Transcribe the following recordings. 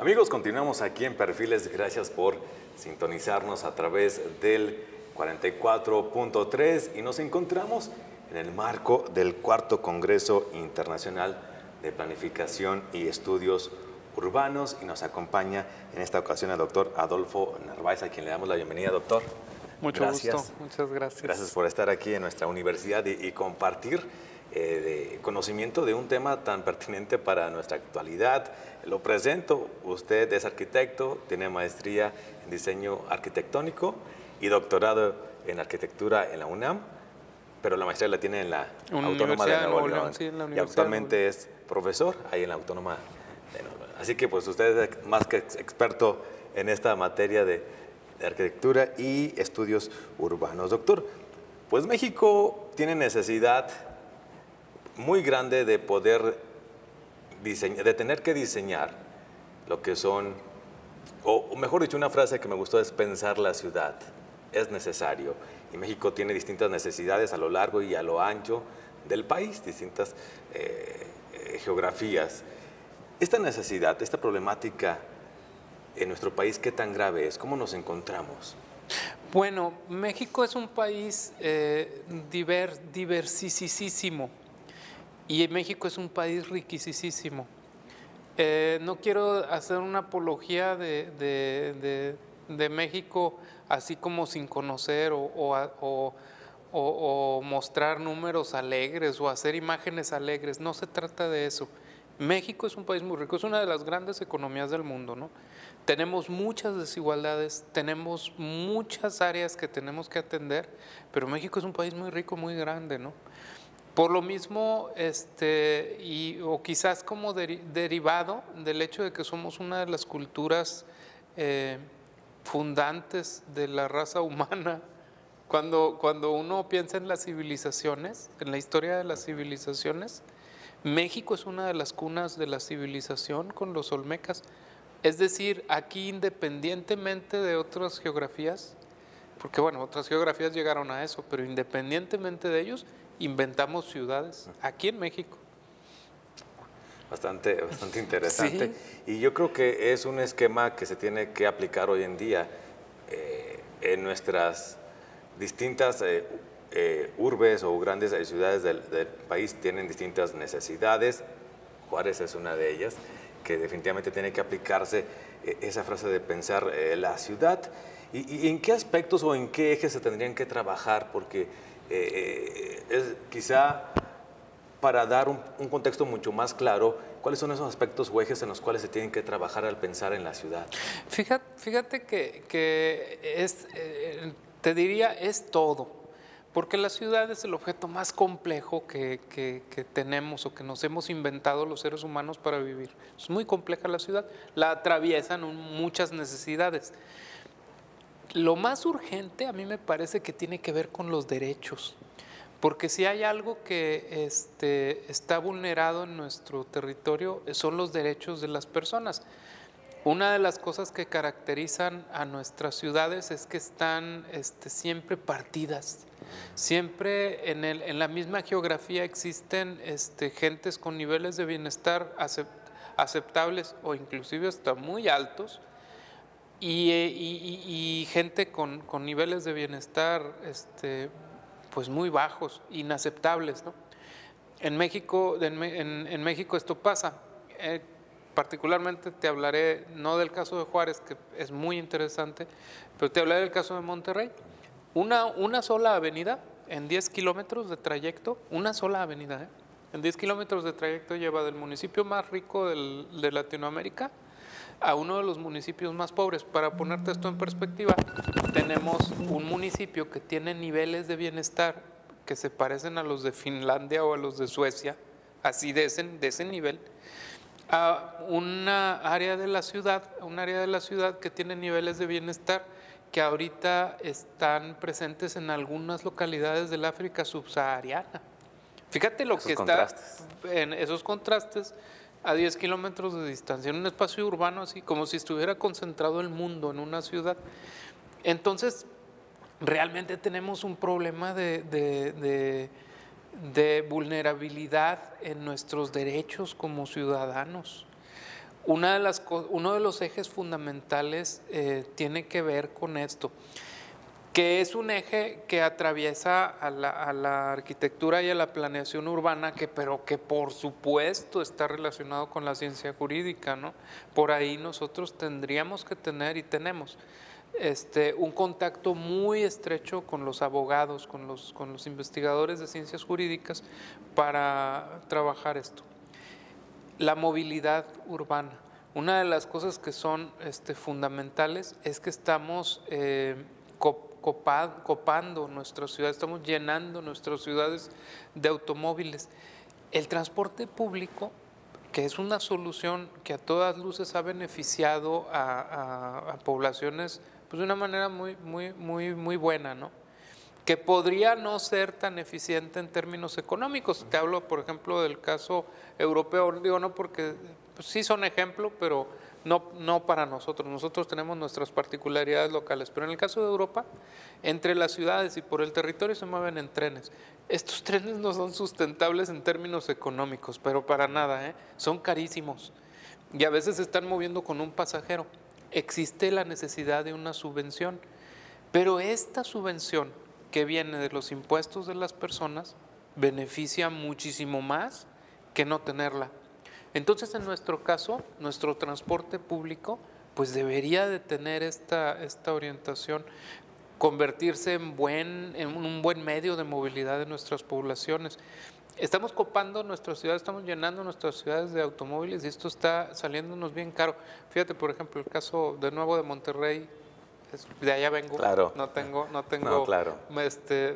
Amigos, continuamos aquí en Perfiles. Gracias por sintonizarnos a través del 44.3 y nos encontramos en el marco del cuarto Congreso Internacional de Planificación y Estudios Urbanos y nos acompaña en esta ocasión el doctor Adolfo Narváez, a quien le damos la bienvenida, doctor. Mucho gusto, muchas gracias. Gracias por estar aquí en nuestra universidad y compartir de conocimiento de un tema tan pertinente para nuestra actualidad. Lo presento, usted es arquitecto, tiene maestría en diseño arquitectónico y doctorado en arquitectura en la UNAM, pero la maestría la tiene en la Autónoma de Nuevo León, sí, en la y actualmente es profesor ahí en la Autónoma de Nuevo León. Así que pues usted es más que experto en esta materia de arquitectura y estudios urbanos. Doctor, pues México tiene necesidad muy grande de poder diseñar, de tener que diseñar lo que son, o mejor dicho, una frase que me gustó es pensar la ciudad. Es necesario. Y México tiene distintas necesidades a lo largo y a lo ancho del país, distintas geografías. Esta necesidad, esta problemática en nuestro país, ¿qué tan grave es? ¿Cómo nos encontramos? Bueno, México es un país diversisísimo y México es un país riquisísimo. No quiero hacer una apología de México así como sin conocer o mostrar números alegres o hacer imágenes alegres. No se trata de eso. México es un país muy rico, es una de las grandes economías del mundo, ¿no? Tenemos muchas desigualdades, tenemos muchas áreas que tenemos que atender, pero México es un país muy rico, muy grande, ¿no? Por lo mismo, o quizás como derivado del hecho de que somos una de las culturas fundantes de la raza humana, cuando uno piensa en las civilizaciones, en la historia de las civilizaciones, México es una de las cunas de la civilización con los olmecas. Es decir, aquí independientemente de otras geografías, porque bueno, otras geografías llegaron a eso, pero independientemente de ellos, inventamos ciudades aquí en México. Bastante interesante. Sí. Y yo creo que es un esquema que se tiene que aplicar hoy en día en nuestras distintas urbes o grandes ciudades del país. Tienen distintas necesidades. Juárez es una de ellas, que definitivamente tiene que aplicarse esa frase de pensar la ciudad. ¿Y en qué aspectos o en qué ejes se tendrían que trabajar? Porque quizá para dar un contexto mucho más claro, ¿cuáles son esos aspectos o ejes en los cuales se tienen que trabajar al pensar en la ciudad? Fíjate que te diría, es todo, porque la ciudad es el objeto más complejo que tenemos o que nos hemos inventado los seres humanos para vivir. Es muy compleja la ciudad, la atraviesan muchas necesidades. Lo más urgente a mí me parece que tiene que ver con los derechos, porque si hay algo que está vulnerado en nuestro territorio son los derechos de las personas. Una de las cosas que caracterizan a nuestras ciudades es que están siempre partidas. Siempre en la misma geografía existen gentes con niveles de bienestar aceptables o inclusive hasta muy altos, y gente con niveles de bienestar pues muy bajos, inaceptables, ¿no? En México esto pasa. Particularmente te hablaré no del caso de Juárez, que es muy interesante, pero te hablaré del caso de Monterrey. Una sola avenida en 10 kilómetros de trayecto, una sola avenida, en 10 kilómetros de trayecto lleva del municipio más rico de Latinoamérica a uno de los municipios más pobres. Para ponerte esto en perspectiva, tenemos un municipio que tiene niveles de bienestar que se parecen a los de Finlandia o a los de Suecia, así de ese nivel, a un área de la ciudad que tiene niveles de bienestar que ahorita están presentes en algunas localidades del África subsahariana. Fíjate lo que está en esos contrastes a 10 kilómetros de distancia, en un espacio urbano así, como si estuviera concentrado el mundo en una ciudad. Entonces, realmente tenemos un problema de vulnerabilidad en nuestros derechos como ciudadanos. Uno de los ejes fundamentales tiene que ver con esto, que es un eje que atraviesa a la arquitectura y a la planeación urbana, pero que por supuesto está relacionado con la ciencia jurídica, ¿no? Por ahí nosotros tendríamos que tener y tenemos un contacto muy estrecho con los abogados, con los investigadores de ciencias jurídicas para trabajar esto. La movilidad urbana. Una de las cosas que son fundamentales es que estamos copando nuestras ciudades, estamos llenando nuestras ciudades de automóviles. El transporte público, que es una solución que a todas luces ha beneficiado a poblaciones pues de una manera muy buena, ¿no? Que podría no ser tan eficiente en términos económicos. Te hablo, por ejemplo, del caso europeo, digo no porque pues, sí son ejemplo, pero no para nosotros. Nosotros tenemos nuestras particularidades locales, pero en el caso de Europa, entre las ciudades y por el territorio se mueven en trenes. Estos trenes no son sustentables en términos económicos, pero para nada, son carísimos y a veces se están moviendo con un pasajero. Existe la necesidad de una subvención, pero esta subvención que viene de los impuestos de las personas beneficia muchísimo más que no tenerla. Entonces, en nuestro caso, nuestro transporte público pues debería de tener esta orientación, convertirse en un buen medio de movilidad de nuestras poblaciones. Estamos copando nuestras ciudades, estamos llenando nuestras ciudades de automóviles y esto está saliéndonos bien caro. Fíjate, por ejemplo, el caso de nuevo de Monterrey, de allá vengo, claro. no tengo, claro.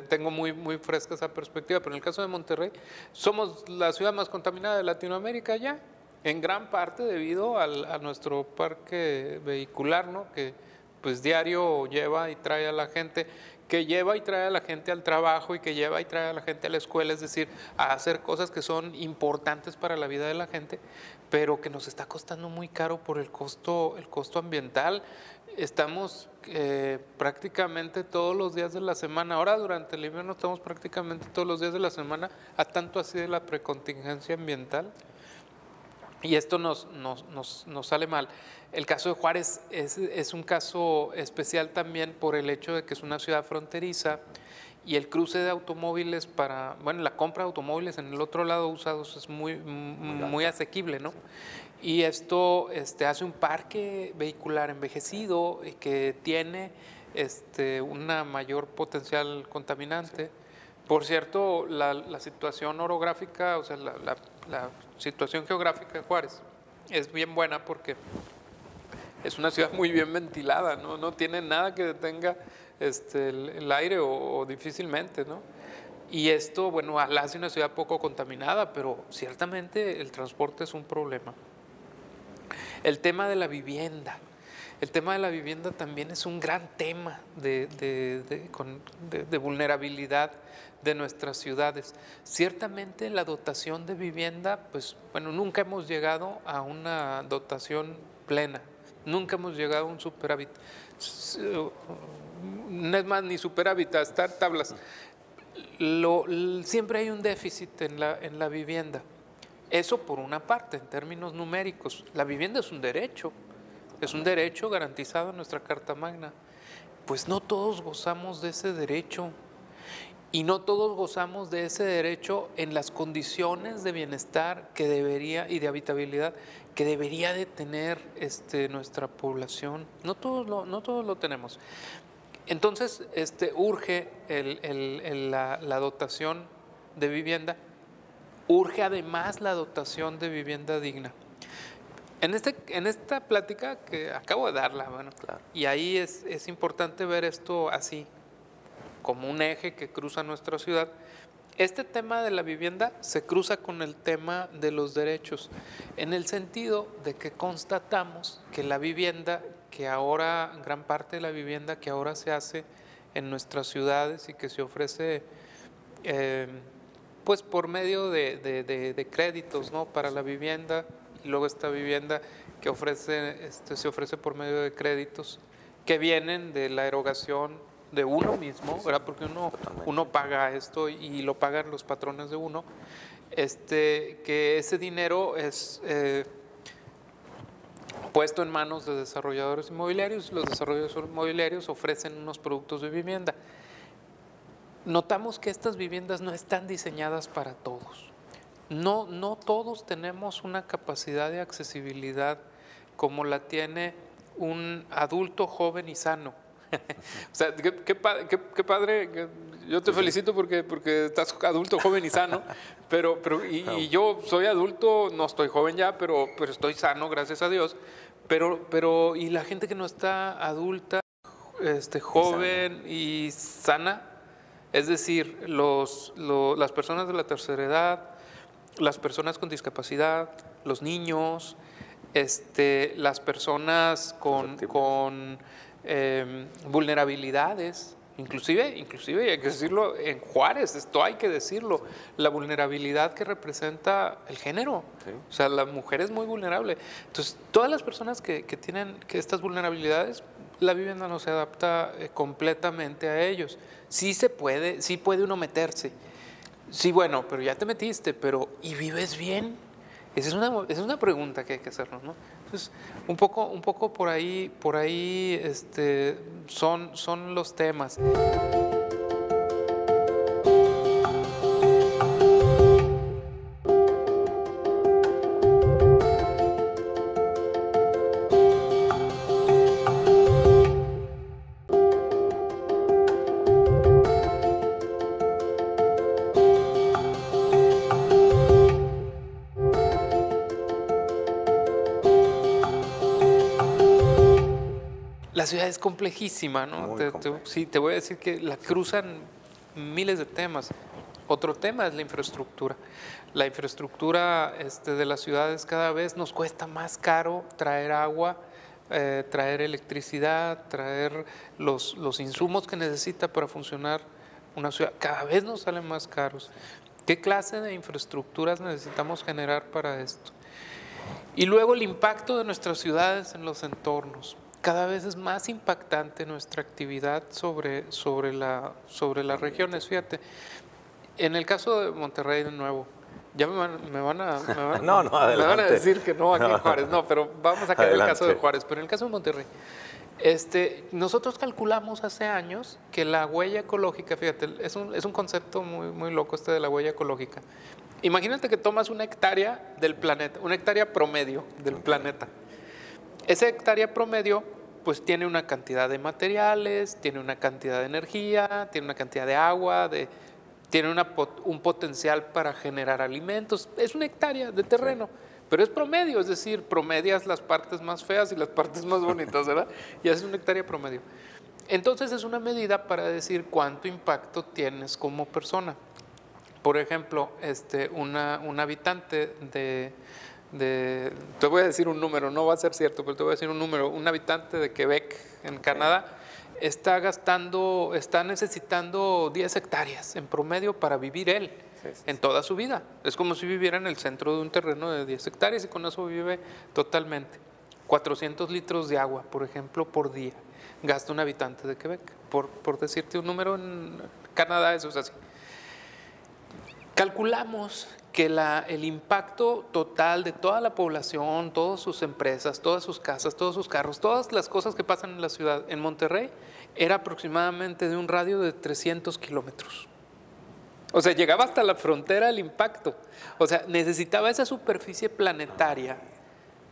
Tengo muy fresca esa perspectiva, pero en el caso de Monterrey, somos la ciudad más contaminada de Latinoamérica ya, en gran parte debido a nuestro parque vehicular, ¿no? Que pues diario lleva y trae a la gente, que lleva y trae a la gente al trabajo y que lleva y trae a la gente a la escuela, es decir, a hacer cosas que son importantes para la vida de la gente, pero que nos está costando muy caro por el costo ambiental. Estamos prácticamente todos los días de la semana, ahora durante el invierno estamos prácticamente todos los días de la semana, a tanto así de la precontingencia ambiental. Y esto nos sale mal. El caso de Juárez es un caso especial también por el hecho de que es una ciudad fronteriza y el cruce de automóviles la compra de automóviles en el otro lado usados es muy asequible, ¿no? Y esto hace un parque vehicular envejecido y que tiene una mayor potencial contaminante. Por cierto, la situación orográfica, o sea, la situación geográfica de Juárez es bien buena porque es una ciudad muy bien ventilada, no tiene nada que detenga el aire o difícilmente, ¿no? Y esto, bueno, la hace una ciudad poco contaminada, pero ciertamente el transporte es un problema. El tema de la vivienda. El tema de la vivienda también es un gran tema de vulnerabilidad de nuestras ciudades. Ciertamente la dotación de vivienda, pues bueno, nunca hemos llegado a una dotación plena, nunca hemos llegado a un superávit. No es más, ni superávit, a estar tablas. Siempre hay un déficit en la vivienda. Eso por una parte, en términos numéricos. La vivienda es un derecho garantizado en nuestra Carta Magna. Pues no todos gozamos de ese derecho y no todos gozamos de ese derecho en las condiciones de bienestar que debería y de habitabilidad que debería de tener nuestra población. No todos lo tenemos. Entonces, urge la dotación de vivienda, urge además la dotación de vivienda digna. En esta plática que acabo de darla, bueno, claro. Y ahí es importante ver esto así, como un eje que cruza nuestra ciudad. Este tema de la vivienda se cruza con el tema de los derechos, en el sentido de que constatamos que la vivienda, que ahora, gran parte de la vivienda que ahora se hace en nuestras ciudades y que se ofrece pues por medio de créditos, ¿no? Para la vivienda, y luego esta vivienda que se ofrece por medio de créditos que vienen de la erogación de uno mismo, ¿verdad? Porque uno paga esto y lo pagan los patrones de uno, que ese dinero es puesto en manos de desarrolladores inmobiliarios. Los desarrolladores inmobiliarios ofrecen unos productos de vivienda. Notamos que estas viviendas no están diseñadas para todos. No todos tenemos una capacidad de accesibilidad como la tiene un adulto joven y sano. O sea, qué padre, yo te felicito porque estás adulto, joven y sano, y yo soy adulto, no estoy joven ya, pero estoy sano, gracias a Dios, pero y la gente que no está adulta, joven y sana, es decir, las personas de la tercera edad, las personas con discapacidad, los niños, las personas con vulnerabilidades, inclusive hay que decirlo, en Juárez, esto hay que decirlo, la vulnerabilidad que representa el género. Sí. O sea, la mujer es muy vulnerable. Entonces, todas las personas que tienen estas vulnerabilidades, la vivienda no se adapta completamente a ellos. Sí puede uno meterse. Sí, bueno, pero ya te metiste, ¿y vives bien? Esa es una pregunta que hay que hacernos, ¿no? Entonces, un poco por ahí son los temas. La ciudad es complejísima, ¿no? Sí, te voy a decir que la cruzan miles de temas. Otro tema es la infraestructura. La infraestructura de las ciudades cada vez nos cuesta más caro traer agua, traer electricidad, traer los insumos que necesita para funcionar una ciudad. Cada vez nos salen más caros. ¿Qué clase de infraestructuras necesitamos generar para esto? Y luego el impacto de nuestras ciudades en los entornos. Cada vez es más impactante nuestra actividad sobre las regiones. Fíjate, en el caso de Monterrey de nuevo, ya me van a decir que no aquí en Juárez, no, pero vamos a caer en el caso de Juárez, pero en el caso de Monterrey, nosotros calculamos hace años que la huella ecológica, fíjate, es un concepto muy loco de la huella ecológica. Imagínate que tomas una hectárea del planeta, una hectárea promedio del planeta. Esa hectárea promedio pues tiene una cantidad de materiales, tiene una cantidad de energía, tiene una cantidad de agua, tiene un potencial para generar alimentos. Es una hectárea de terreno, sí, pero es promedio, es decir, promedias las partes más feas y las partes más bonitas, ¿verdad? Y es una hectárea promedio. Entonces es una medida para decir cuánto impacto tienes como persona. Por ejemplo, un habitante te voy a decir un número, no va a ser cierto, pero te voy a decir un número. Un habitante de Quebec, en Canadá, está necesitando 10 hectáreas en promedio para vivir él en toda su vida. Es como si viviera en el centro de un terreno de 10 hectáreas y con eso vive totalmente. 400 litros de agua, por ejemplo, por día gasta un habitante de Quebec. Por decirte un número, en Canadá eso es así. Calculamos que el impacto total de toda la población, todas sus empresas, todas sus casas, todos sus carros, todas las cosas que pasan en la ciudad, en Monterrey, era aproximadamente de un radio de 300 kilómetros. O sea, llegaba hasta la frontera el impacto. O sea, necesitaba esa superficie planetaria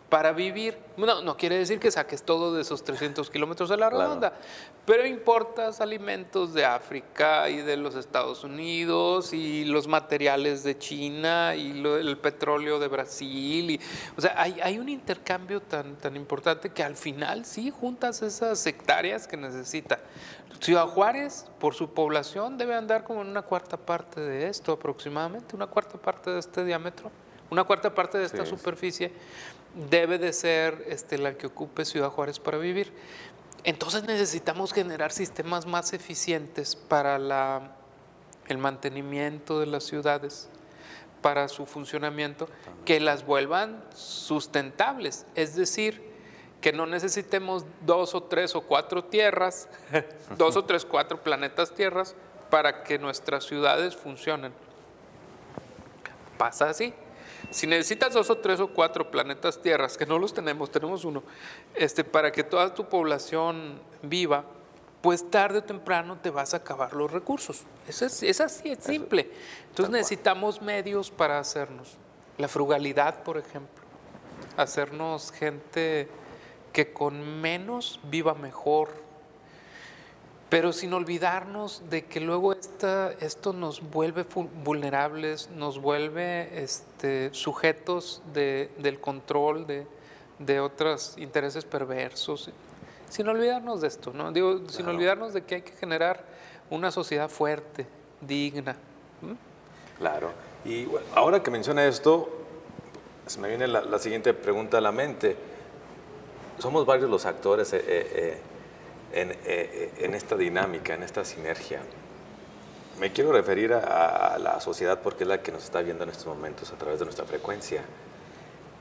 para vivir. No quiere decir que saques todo de esos 300 kilómetros a la redonda, claro, pero importas alimentos de África y de los Estados Unidos y los materiales de China y el petróleo de Brasil. O sea, hay un intercambio tan importante que al final sí juntas esas hectáreas que necesita. Ciudad Juárez, por su población, debe andar como en una cuarta parte de esto aproximadamente, una cuarta parte de este diámetro, una cuarta parte de esta superficie. Debe de ser la que ocupe Ciudad Juárez para vivir. Entonces necesitamos generar sistemas más eficientes para el mantenimiento de las ciudades, para su funcionamiento, que las vuelvan sustentables. Es decir, que no necesitemos 2 o 3 o 4 tierras, 2 o 3, 4 planetas tierras para que nuestras ciudades funcionen. Pasa así. Si necesitas 2 o 3 o 4 planetas tierras, que no los tenemos, tenemos uno, para que toda tu población viva, pues tarde o temprano te vas a acabar los recursos. Es así, es simple. Entonces necesitamos medios para hacernos. La frugalidad, por ejemplo. Hacernos gente que con menos viva mejor, pero sin olvidarnos de que luego esto nos vuelve vulnerables, nos vuelve sujetos del control de otros intereses perversos. Sin olvidarnos de esto, ¿no? Digo, sin olvidarnos de que hay que generar una sociedad fuerte, digna. Claro. Y bueno, ahora que menciona esto, se me viene la siguiente pregunta a la mente. Somos varios los actores en esta dinámica, en esta sinergia. Me quiero referir a la sociedad porque es la que nos está viendo en estos momentos a través de nuestra frecuencia.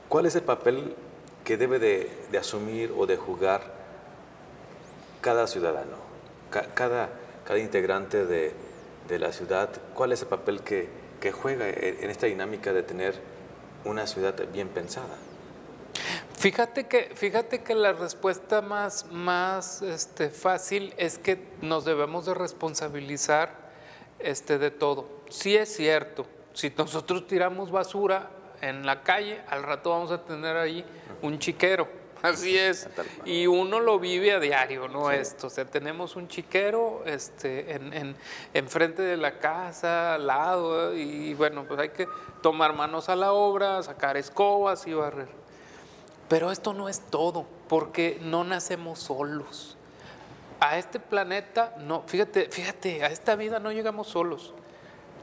¿Cuál es el papel que debe de asumir o de jugar cada ciudadano, cada integrante de la ciudad? ¿Cuál es el papel que juega en esta dinámica de tener una ciudad bien pensada? Fíjate que la respuesta más fácil es que nos debemos de responsabilizar de todo. Sí es cierto, si nosotros tiramos basura en la calle, al rato vamos a tener ahí un chiquero. Así es, y uno lo vive a diario, ¿no? Sí. O sea, tenemos un chiquero enfrente de la casa, al lado, y bueno, pues hay que tomar manos a la obra, sacar escobas y barrer. Pero esto no es todo, porque no nacemos solos. A este planeta, no, fíjate, a esta vida no llegamos solos.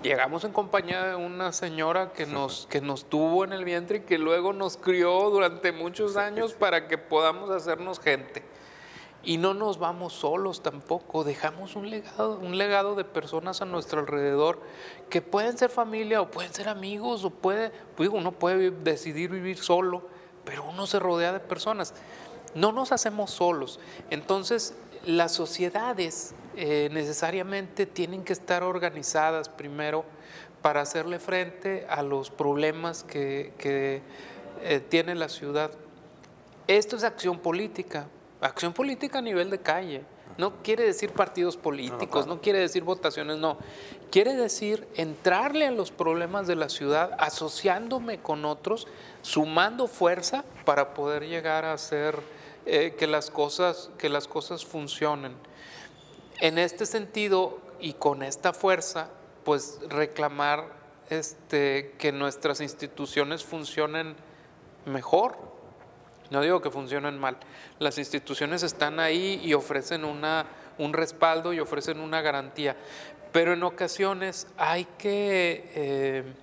Llegamos en compañía de una señora que nos tuvo en el vientre y que luego nos crió durante muchos años para que podamos hacernos gente. Y no nos vamos solos tampoco, dejamos un legado de personas a nuestro alrededor que pueden ser familia o pueden ser amigos, o uno puede decidir vivir solo, pero uno se rodea de personas. No nos hacemos solos. Entonces, las sociedades necesariamente tienen que estar organizadas primero para hacerle frente a los problemas que tiene la ciudad. Esto es acción política a nivel de calle. No quiere decir partidos políticos, no quiere decir votaciones, no. Quiere decir entrarle a los problemas de la ciudad, asociándome con otros, sumando fuerza para poder llegar a hacer que las cosas funcionen. En este sentido y con esta fuerza, pues reclamar que nuestras instituciones funcionen mejor. No digo que funcionen mal. Las instituciones están ahí y ofrecen un respaldo y ofrecen una garantía. Pero en ocasiones hay que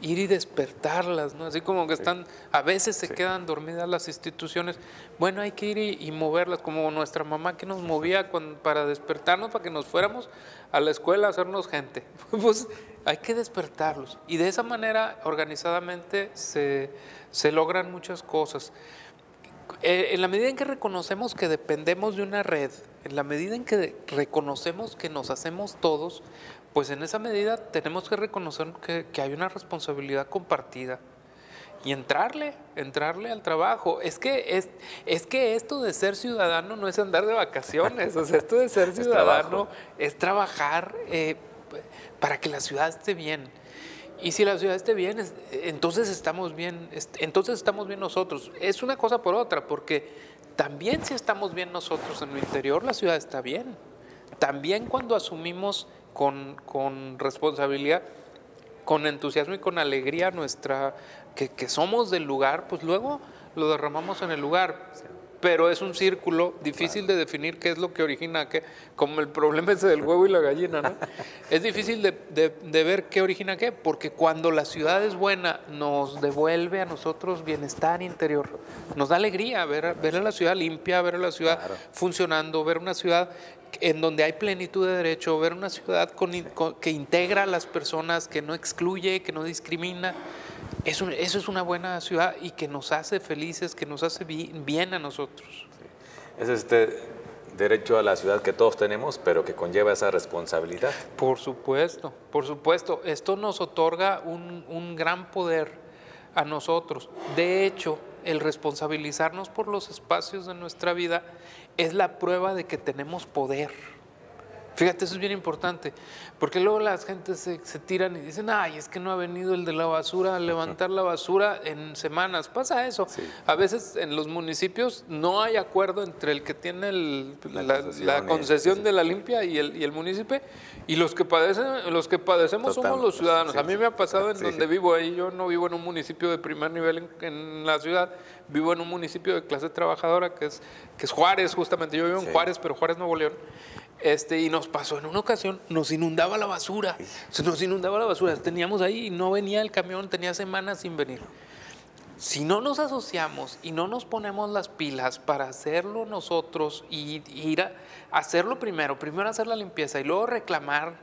ir y despertarlas, ¿no? Así como que están, a veces se quedan dormidas las instituciones. Bueno, hay que ir y moverlas, como nuestra mamá que nos movía para despertarnos, para que nos fuéramos a la escuela a hacernos gente. Pues hay que despertarlos. Y de esa manera, organizadamente, se logran muchas cosas. En la medida en que reconocemos que dependemos de una red, en la medida en que reconocemos que nos hacemos todos, pues en esa medida tenemos que reconocer que hay una responsabilidad compartida y entrarle al trabajo. Es que esto de ser ciudadano no es andar de vacaciones, o sea, esto de ser ciudadano es trabajar para que la ciudad esté bien. Y si la ciudad esté bien, entonces estamos bien nosotros. Es una cosa por otra, porque también si estamos bien nosotros en lo interior, la ciudad está bien. También cuando asumimos con responsabilidad, con entusiasmo y con alegría que somos del lugar, pues luego lo derramamos en el lugar. Pero es un círculo difícil de definir qué es lo que origina qué, como el problema ese del huevo y la gallina, ¿no? Es difícil de ver qué origina qué, porque cuando la ciudad es buena nos devuelve a nosotros bienestar interior, nos da alegría ver a la ciudad limpia, ver a la ciudad funcionando, ver una ciudad en donde hay plenitud de derecho, ver una ciudad que integra a las personas, que no excluye, que no discrimina. Eso es una buena ciudad y que nos hace felices, que nos hace bien a nosotros. Sí. Es este derecho a la ciudad que todos tenemos, pero que conlleva esa responsabilidad. Por supuesto, por supuesto. Esto nos otorga un gran poder a nosotros. De hecho, el responsabilizarnos por los espacios de nuestra vida es la prueba de que tenemos poder. Fíjate, eso es bien importante, porque luego las gentes se tiran y dicen, ay, es que no ha venido el de la basura a levantar la basura en semanas. Pasa eso. Sí. A veces en los municipios no hay acuerdo entre el que tiene la concesión de la limpia y el municipio, y los que padecemos somos los ciudadanos. Sí, a mí me ha pasado en sí, donde vivo, ahí yo no vivo en un municipio de primer nivel en la ciudad, vivo en un municipio de clase trabajadora que es Juárez, justamente. Yo vivo en Juárez, pero Juárez, Nuevo León. Y nos pasó en una ocasión, nos inundaba la basura. Teníamos ahí y no venía el camión, tenía semanas sin venir. Si no nos asociamos y no nos ponemos las pilas para hacerlo nosotros y ir a hacerlo primero hacer la limpieza y luego reclamar,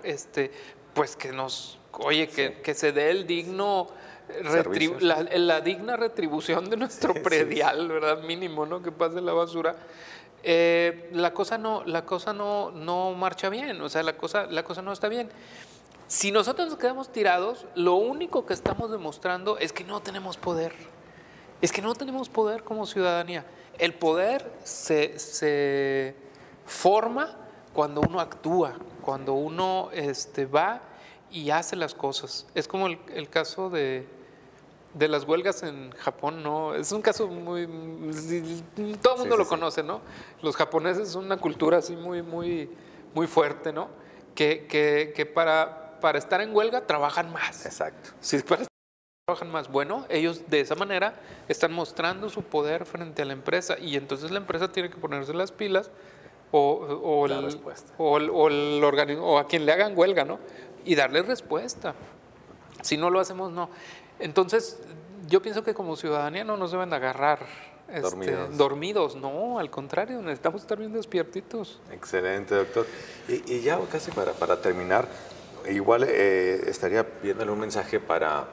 pues que se dé el digno la digna retribución de nuestro predial, ¿verdad? Mínimo, ¿no? Que pase la basura. La cosa no marcha bien, o sea, la cosa no está bien. Si nosotros nos quedamos tirados, lo único que estamos demostrando es que no tenemos poder. Es que no tenemos poder como ciudadanía. El poder se forma cuando uno actúa, cuando uno va y hace las cosas. Es como el caso de las huelgas en Japón, ¿no? Es un caso todo el mundo lo conoce, ¿no? Los japoneses son una cultura así muy fuerte, ¿no? Que para estar en huelga trabajan más. Exacto. Sí, para estar trabajan más. Bueno, ellos de esa manera están mostrando su poder frente a la empresa, y entonces la empresa tiene que ponerse las pilas o a quien le hagan huelga, ¿no? Y darle respuesta. Si no lo hacemos, no. Entonces, yo pienso que como ciudadanía no nos deben agarrar dormidos. No, al contrario, necesitamos estar bien despiertitos. Excelente, doctor. Y ya casi para terminar, igual estaría viéndole un mensaje para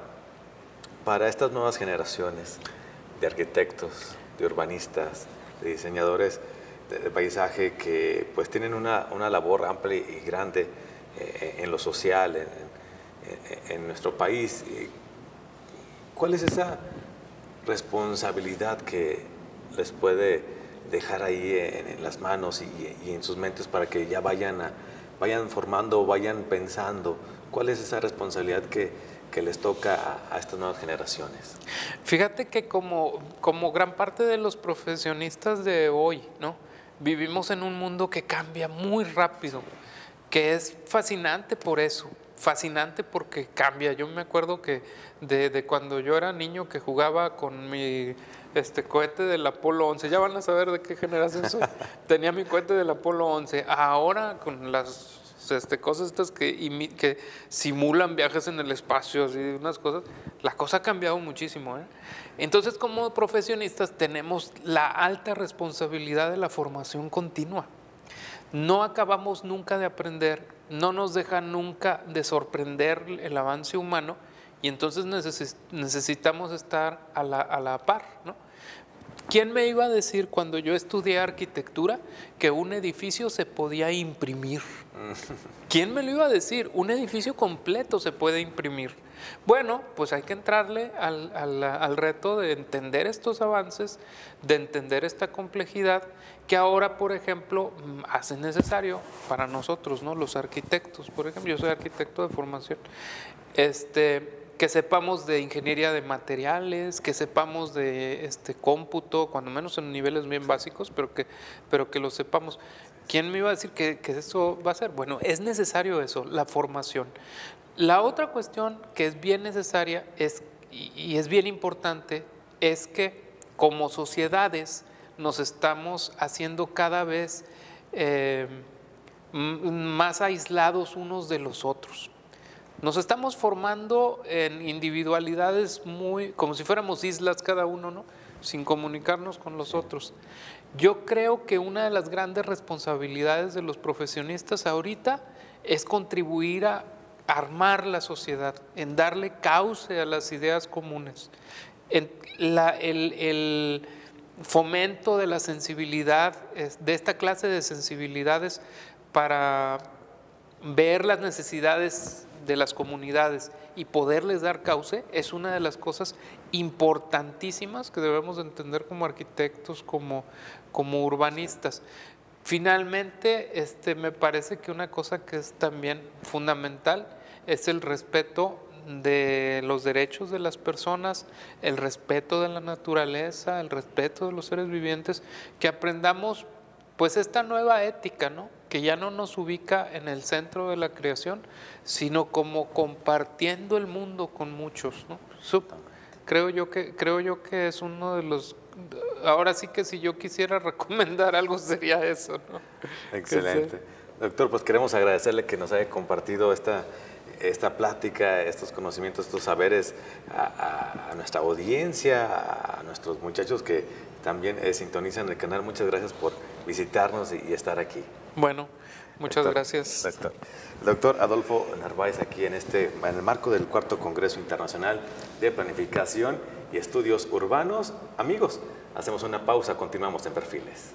estas nuevas generaciones de arquitectos, de urbanistas, de diseñadores de paisaje que pues tienen una labor amplia y grande en lo social, en nuestro país. ¿Cuál es esa responsabilidad que les puede dejar ahí en las manos y en sus mentes para que ya vayan formando, vayan pensando? ¿Cuál es esa responsabilidad que les toca a estas nuevas generaciones? Fíjate que como gran parte de los profesionistas de hoy, ¿no? Vivimos en un mundo que cambia muy rápido, que es fascinante por eso. Fascinante porque cambia. Yo me acuerdo que de cuando yo era niño que jugaba con mi cohete del Apolo 11, ya van a saber de qué generación soy. Tenía mi cohete del Apolo 11. Ahora con las cosas estas que simulan viajes en el espacio, así, unas cosas, la cosa ha cambiado muchísimo, ¿eh? Entonces, como profesionistas tenemos la alta responsabilidad de la formación continua. No acabamos nunca de aprender, no nos deja nunca de sorprender el avance humano, y entonces necesitamos estar a la par, ¿no? ¿Quién me iba a decir cuando yo estudié arquitectura que un edificio se podía imprimir? ¿Quién me lo iba a decir? Un edificio completo se puede imprimir. Bueno, pues hay que entrarle al reto de entender estos avances, de entender esta complejidad que ahora, por ejemplo, hace necesario para nosotros, ¿no? Los arquitectos, por ejemplo, yo soy arquitecto de formación, que sepamos de ingeniería de materiales, que sepamos de cómputo, cuando menos en niveles bien básicos, pero que lo sepamos. ¿Quién me iba a decir que eso va a ser? Bueno, es necesario eso, la formación. La otra cuestión que es bien necesaria y es bien importante es que como sociedades nos estamos haciendo cada vez más aislados unos de los otros. Nos estamos formando en individualidades como si fuéramos islas cada uno, ¿no? Sin comunicarnos con los otros. Yo creo que una de las grandes responsabilidades de los profesionistas ahorita es contribuir a armar la sociedad, en darle cauce a las ideas comunes, en el fomento de la sensibilidad, de esta clase de sensibilidades para ver las necesidades de las comunidades y poderles dar cauce es una de las cosas importantísimas que debemos de entender como arquitectos, como urbanistas. Finalmente, me parece que una cosa que es también fundamental es el respeto de los derechos de las personas, el respeto de la naturaleza, el respeto de los seres vivientes, que aprendamos pues esta nueva ética, ¿no? Que ya no nos ubica en el centro de la creación, sino como compartiendo el mundo con muchos, ¿no? Creo yo que es uno de los... Ahora sí que si yo quisiera recomendar algo sería eso, ¿no? Excelente. Doctor, pues queremos agradecerle que nos haya compartido esta plática, estos conocimientos, estos saberes a nuestra audiencia, a nuestros muchachos que también sintonizan el canal. Muchas gracias por visitarnos y estar aquí. Bueno, muchas gracias. Doctor. El doctor Adolfo Narváez aquí en el marco del 4º Congreso Internacional de Planificación y Estudios Urbanos. Amigos, hacemos una pausa, continuamos en Perfiles.